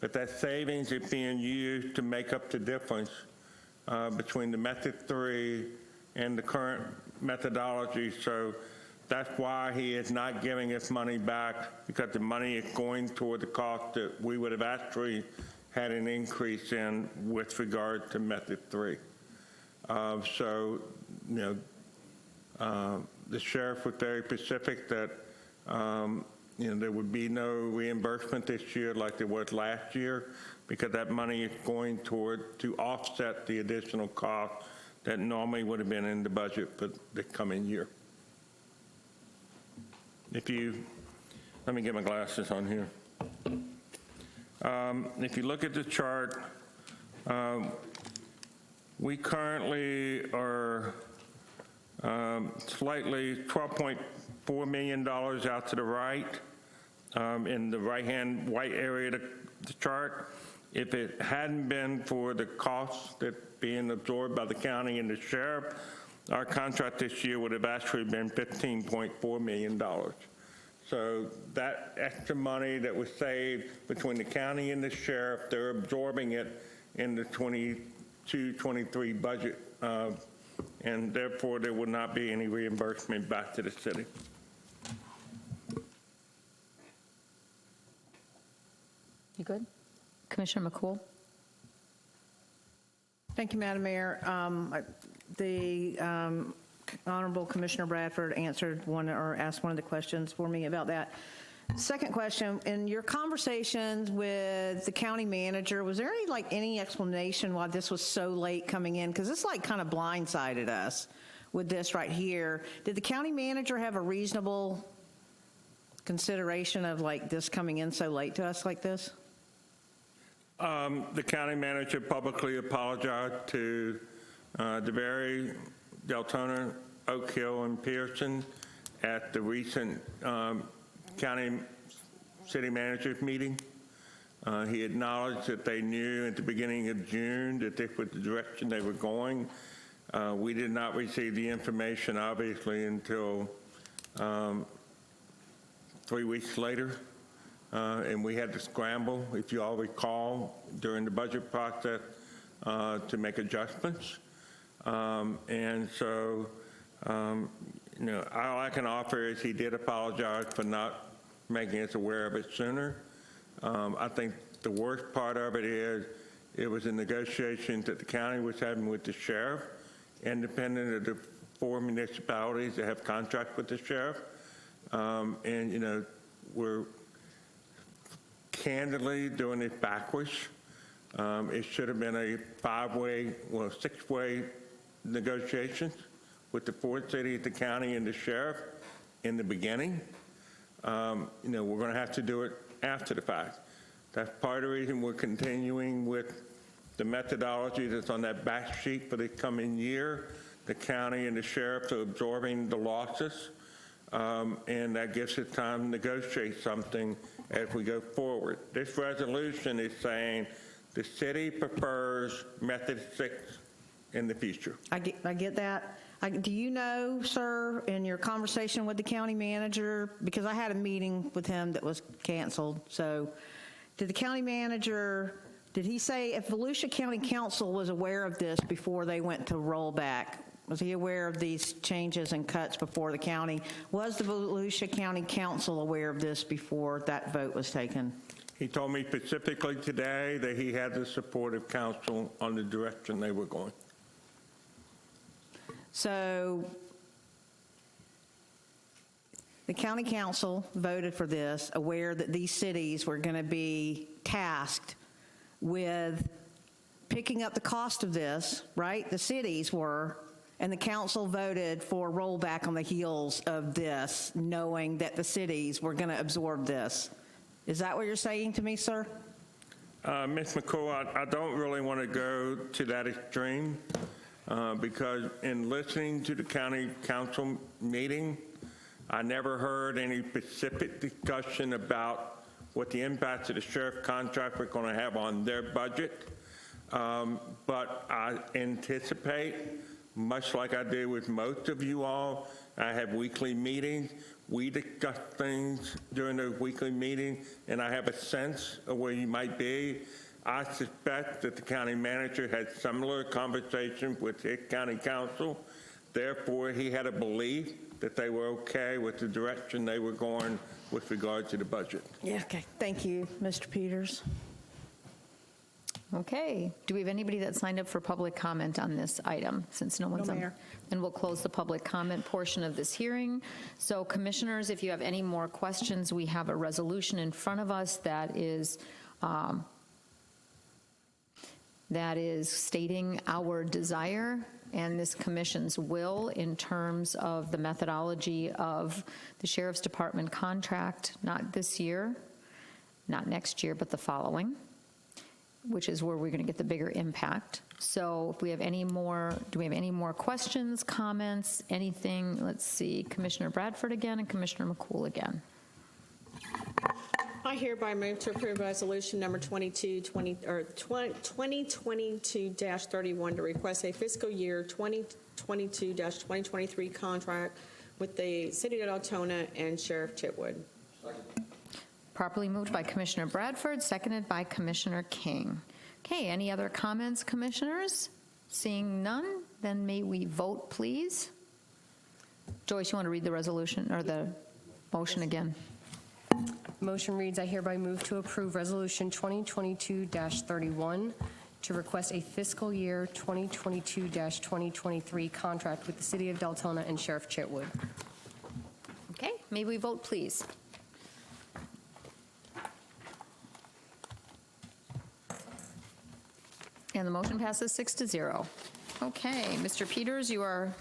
but that savings is being used to make up the difference between the method 3 and the current methodology. So that's why he is not giving us money back, because the money is going toward the cost that we would have actually had an increase in with regard to method 3. So, the sheriff was very specific that, there would be no reimbursement this year like there was last year, because that money is going to offset the additional cost that normally would have been in the budget for the coming year. Let me get my glasses on here. If you look at the chart, we currently are slightly $12.4 million out to the right in the right-hand white area of the chart. If it hadn't been for the costs that being absorbed by the county and the sheriff, our contract this year would have actually been $15.4 million. So that extra money that was saved between the county and the sheriff, they're absorbing it in the 22-23 budget, and therefore there will not be any reimbursement back to the city. You good? Commissioner McCool? Thank you, Madam Mayor. The Honorable Commissioner Bradford asked one of the questions for me about that. Second question, in your conversations with the county manager, was there any explanation why this was so late coming in? Because this kind of blindsided us with this right here. Did the county manager have a reasonable consideration of this coming in so late to us like this? The county manager publicly apologized to DeBary, Deltona, Oak Hill, and Pearson at the recent county city managers meeting. He acknowledged that they knew at the beginning of June that this was the direction they were going. We did not receive the information, obviously, until 3 weeks later, and we had to scramble, if you all recall, during the budget process to make adjustments. And so, all I can offer is he did apologize for not making us aware of it sooner. I think the worst part of it is it was a negotiation that the county was having with the sheriff, independent of the 4 municipalities that have contracts with the sheriff. And, we're candidly doing it backwards. It should have been a 6-way negotiations with the 4 cities, the county, and the sheriff in the beginning. We're going to have to do it after the fact. That's part of the reason we're continuing with the methodology that's on that back sheet for the coming year. The county and the sheriff are absorbing the losses, and that gives us time to negotiate something as we go forward. This resolution is saying the city prefers method 6 in the future. I get that. Do you know, sir, in your conversation with the county manager, because I had a meeting with him that was canceled, so did the county manager, did he say if Volusia County Council was aware of this before they went to rollback? Was he aware of these changes and cuts before the county? Was the Volusia County Council aware of this before that vote was taken? He told me specifically today that he had the support of council on the direction they were going. So the county council voted for this, aware that these cities were going to be tasked with picking up the cost of this, right? The cities were, and the council voted for rollback on the heels of this, knowing that the cities were going to absorb this. Is that what you're saying to me, sir? Ms. McCool, I don't really want to go to that extreme because in listening to the county council meeting, I never heard any specific discussion about what the impacts of the sheriff contract were going to have on their budget. But I anticipate, much like I did with most of you all, I have weekly meetings. We discuss things during those weekly meetings, and I have a sense of where you might be. I suspect that the county manager had similar conversations with his county council. Therefore, he had a belief that they were okay with the direction they were going with regard to the budget. Yeah, okay. Thank you, Mr. Peters. Okay. Do we have anybody that signed up for public comment on this item? Since no one's on. Mayor. Then we'll close the public comment portion of this hearing. So commissioners, if you have any more questions, we have a resolution in front of us that is stating our desire and this commission's will in terms of the methodology of the Sheriff's Department contract, not this year, not next year, but the following, which is where we're going to get the bigger impact. So if we have any more, do we have any more questions, comments, anything? Let's see, Commissioner Bradford again and Commissioner McCool again. I hereby move to approve resolution number 2022-31 to request a fiscal year 2022-2023 contract with the City of Deltona and Sheriff Chitwood. Properly moved by Commissioner Bradford, seconded by Commissioner King. Okay, any other comments, commissioners? Seeing none, then may we vote, please? Joyce, you want to read the resolution or the motion again? Motion reads, I hereby move to approve Resolution 2022-31 to request a fiscal year 2022-2023 contract with the City of Deltona and Sheriff Chitwood. Okay, may we vote, please? And the motion passes 6-0. Okay, Mr. Peters, you are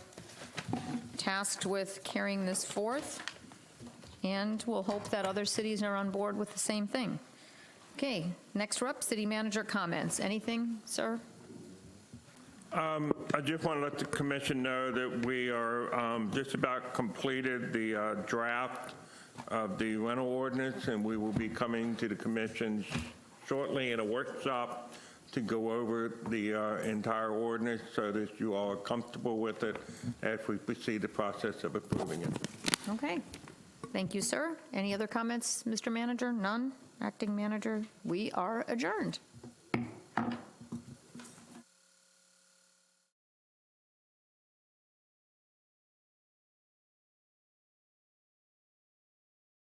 tasked with carrying this forth, and we'll hope that other cities are on board with the same thing. Okay, next we're up, city manager comments. Anything, sir? I just want to let the commission know that we are just about completed the draft of the rental ordinance, and we will be coming to the commission shortly in a workshop to go over the entire ordinance so that you all are comfortable with it as we proceed the process of approving it. Okay. Thank you, sir. Any other comments, Mr. Manager? None? Acting Manager? We are adjourned.